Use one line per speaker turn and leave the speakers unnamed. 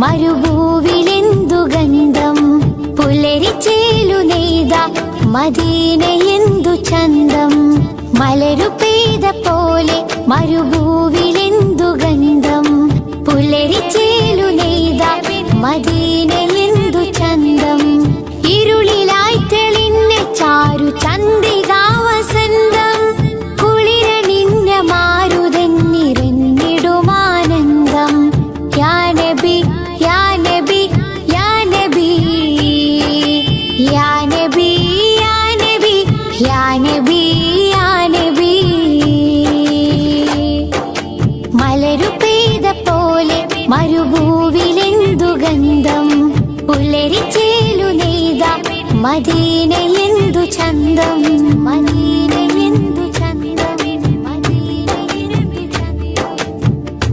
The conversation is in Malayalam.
മരുഭൂവിലെന്തു ഗന്ധം. പുലരിച്ചേലു നെയ്ത മദീനയെന്തു ചന്തം. മലരു പെയ്ത പോലെ മരുഭൂവിലെന്തു ഗന്ധം. പുലരിച്ചേലു നെയ്ത മദീനയെന്തു ചന്തം. ഇരുളിലായി തെളിഞ്ഞ ചാരു ചന്ദ്രികാ വസന്തം. കുളിരണിഞ്ഞ മാരുതൻ നിറഞ്ഞിടുമാനന്ദം. യാ നബി യാ നബി യാ നബി യാ നബി യാ നബി യാ നബി യാ നബി. മലരു പെയ്ത പോലെ മരുഭൂവിലെന്തു ഗന്ധം. പുലരിച്ചേലു നെയ്ത മദീനയെന്തു ചന്തം. മദീന